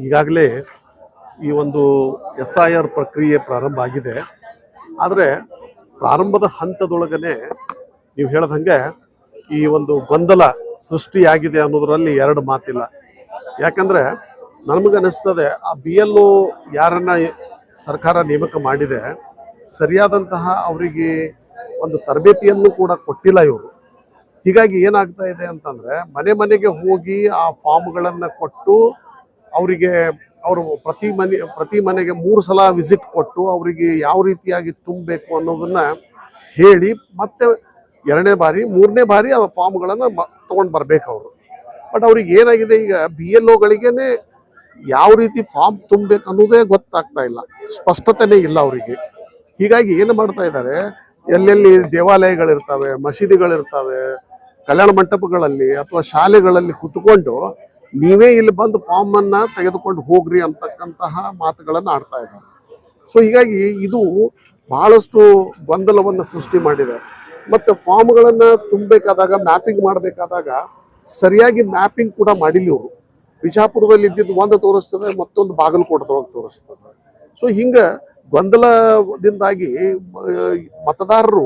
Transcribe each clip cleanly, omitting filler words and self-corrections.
ಈಗಾಗಲೇ ಈ ಒಂದು SIR ಪ್ರಕ್ರಿಯೆ ಪ್ರಾರಂಭ ಆಗಿದೆ. ಆದರೆ ಪ್ರಾರಂಭದ ಹಂತದೊಳಗನೆ ನೀವು ಹೇಳ್ದಂಗೆ ಈ ಒಂದು ಗೊಂದಲ ಸೃಷ್ಟಿಯಾಗಿದೆ ಅನ್ನೋದರಲ್ಲಿ ಎರಡು ಮಾತಿಲ್ಲ. ಯಾಕಂದರೆ ನಮಗನಿಸ್ತದೆ ಆ BLO ಯಾರನ್ನ ಸರ್ಕಾರ ನೇಮಕ ಮಾಡಿದೆ ಸರಿಯಾದಂತಹ ಅವರಿಗೆ ಒಂದು ತರಬೇತಿಯನ್ನು ಕೂಡ ಕೊಟ್ಟಿಲ್ಲ ಇವರು. ಹೀಗಾಗಿ ಏನಾಗ್ತಾ ಇದೆ ಅಂತಂದರೆ ಮನೆಗೆ ಹೋಗಿ ಆ ಫಾರ್ಮ್ಗಳನ್ನು ಕೊಟ್ಟು ಅವರಿಗೆ ಅವರು ಪ್ರತಿ ಮನೆಗೆ 3 ಸಲ ವಿಸಿಟ್ ಕೊಟ್ಟು ಅವರಿಗೆ ಯಾವ ರೀತಿಯಾಗಿ ತುಂಬಬೇಕು ಅನ್ನೋದನ್ನು ಹೇಳಿ ಮತ್ತೆ 2ನೇ ಬಾರಿ 3ನೇ ಬಾರಿ ಆ ಫಾರ್ಮ್ಗಳನ್ನು ತೊಗೊಂಡು ಬರಬೇಕು ಅವರು. ಬಟ್ ಅವ್ರಿಗೆ ಏನಾಗಿದೆ, ಈಗ BLOಗಳಿಗೇ ಯಾವ ರೀತಿ ಫಾರ್ಮ್ ತುಂಬಬೇಕು ಅನ್ನೋದೇ ಗೊತ್ತಾಗ್ತಾ ಇಲ್ಲ, ಸ್ಪಷ್ಟತೆನೇ ಇಲ್ಲ ಅವರಿಗೆ. ಹೀಗಾಗಿ ಏನು ಮಾಡ್ತಾ ಇದ್ದಾರೆ, ಎಲ್ಲೆಲ್ಲಿ ದೇವಾಲಯಗಳಿರ್ತವೆ, ಮಸೀದಿಗಳಿರ್ತವೆ, ಕಲ್ಯಾಣ ಮಂಟಪಗಳಲ್ಲಿ ಅಥವಾ ಶಾಲೆಗಳಲ್ಲಿ ಕುತ್ಕೊಂಡು ನೀವೇ ಇಲ್ಲಿ ಬಂದು ಫಾರ್ಮನ್ನು ತೆಗೆದುಕೊಂಡು ಹೋಗ್ರಿ ಅಂತಕ್ಕಂತಹ ಮಾತುಗಳನ್ನು ಆಡ್ತಾ ಇದ್ದಾರೆ. ಸೊ ಹೀಗಾಗಿ ಇದು ಬಹಳಷ್ಟು ಗೊಂದಲವನ್ನು ಸೃಷ್ಟಿ ಮಾಡಿದೆ. ಮತ್ತು ಫಾರ್ಮ್ಗಳನ್ನು ತುಂಬಬೇಕಾದಾಗ, ಮ್ಯಾಪಿಂಗ್ ಮಾಡಬೇಕಾದಾಗ ಸರಿಯಾಗಿ ಮ್ಯಾಪಿಂಗ್ ಕೂಡ ಮಾಡಿಲ್ಲ ಇವರು. ಬಿಜಾಪುರದಲ್ಲಿ ಇದ್ದಿದ್ದು ಒಂದು ತೋರಿಸ್ತದೆ, ಮತ್ತೊಂದು ಬಾಗಲಕೋಟದೊಳಗೆ ತೋರಿಸ್ತದೆ. ಸೊ ಹಿಂಗೆ ಗೊಂದಲದಿಂದಾಗಿ ಮತದಾರರು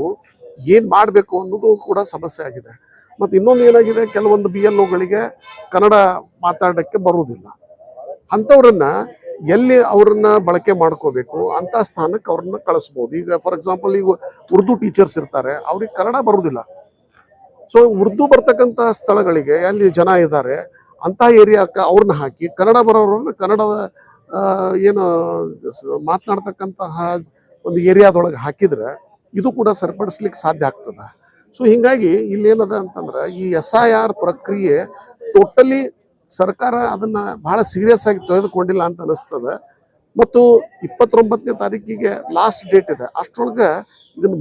ಏನು ಮಾಡಬೇಕು ಅನ್ನೋದು ಕೂಡ ಸಮಸ್ಯೆ ಆಗಿದೆ. ಮತ್ತು ಇನ್ನೊಂದು ಏನಾಗಿದೆ, ಕೆಲವೊಂದು BLOಗಳಿಗೆ ಕನ್ನಡ ಮಾತಾಡೋಕ್ಕೆ ಬರುವುದಿಲ್ಲ. ಅಂಥವ್ರನ್ನ ಎಲ್ಲಿ ಅವ್ರನ್ನ ಬಳಕೆ ಮಾಡ್ಕೋಬೇಕು ಅಂಥ ಸ್ಥಾನಕ್ಕೆ ಅವ್ರನ್ನ ಕಳಿಸ್ಬೋದು. ಈಗ ಫಾರ್ ಎಕ್ಸಾಂಪಲ್ ಈಗ ಉರ್ದು ಟೀಚರ್ಸ್ ಇರ್ತಾರೆ, ಅವ್ರಿಗೆ ಕನ್ನಡ ಬರೋದಿಲ್ಲ. ಸೊ ಉರ್ದು ಬರ್ತಕ್ಕಂಥ ಸ್ಥಳಗಳಿಗೆ ಎಲ್ಲಿ ಜನ ಇದ್ದಾರೆ ಅಂಥ ಏರಿಯಾಕ್ಕೆ ಅವ್ರನ್ನ ಹಾಕಿ ಕನ್ನಡ ಬರೋರನ್ನ ಕನ್ನಡದ ಏನು ಮಾತನಾಡ್ತಕ್ಕಂತಹ ಒಂದು ಏರಿಯಾದೊಳಗೆ ಹಾಕಿದರೆ ಇದು ಕೂಡ ಸರಿಪಡಿಸ್ಲಿಕ್ಕೆ ಸಾಧ್ಯ ಆಗ್ತದೆ. ಸೊ ಹೀಗಾಗಿ ಇಲ್ಲೇನದ ಅಂತಂದ್ರೆ ಈ SIR ಪ್ರಕ್ರಿಯೆ ಟೋಟಲಿ ಸರ್ಕಾರ ಅದನ್ನು ಭಾಳ ಸೀರಿಯಸ್ ಆಗಿ ತೆಗೆದುಕೊಂಡಿಲ್ಲ ಅಂತ ಅನಿಸ್ತದೆ. ಮತ್ತು 29ನೇ ತಾರೀಕಿಗೆ ಲಾಸ್ಟ್ ಡೇಟ್ ಇದೆ, ಅಷ್ಟರೊಳಗೆ ಇದನ್ನು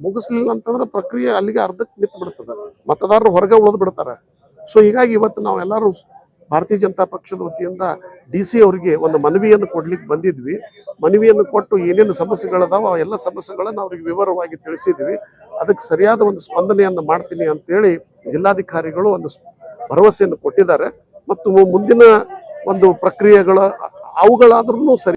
ಮುಗಿಸ್ಲಿಲ್ಲ ಅಂತಂದ್ರೆ ಪ್ರಕ್ರಿಯೆ ಅಲ್ಲಿಗೆ ಅರ್ಧಕ್ಕೆ ನಿಂತು ಬಿಡ್ತದೆ, ಮತದಾರರು ಹೊರಗೆ ಉಳಿದು ಬಿಡ್ತಾರೆ. ಸೊ ಹೀಗಾಗಿ ಇವತ್ತು ನಾವೆಲ್ಲರೂ ಭಾರತೀಯ ಜನತಾ ಪಕ್ಷದ ವತಿಯಿಂದ DC ಅವರಿಗೆ ಒಂದು ಮನವಿಯನ್ನು ಕೊಡ್ಲಿಕ್ಕೆ ಬಂದಿದ್ವಿ. ಮನವಿಯನ್ನು ಕೊಟ್ಟು ಏನೇನು ಸಮಸ್ಯೆಗಳಿದಾವೆ ಆ ಎಲ್ಲ ಸಮಸ್ಯೆಗಳನ್ನು ಅವ್ರಿಗೆ ವಿವರವಾಗಿ ತಿಳಿಸಿದ್ವಿ. ಅದಕ್ಕೆ ಸರಿಯಾದ ಒಂದು ಸ್ಪಂದನೆಯನ್ನು ಮಾಡ್ತೀನಿ ಅಂತೇಳಿ ಜಿಲ್ಲಾಧಿಕಾರಿಗಳು ಒಂದು ಭರವಸೆಯನ್ನು ಕೊಟ್ಟಿದ್ದಾರೆ. ಮತ್ತು ಮುಂದಿನ ಒಂದು ಪ್ರಕ್ರಿಯೆಗಳ ಅವುಗಳಾದ್ರೂ ಸರಿ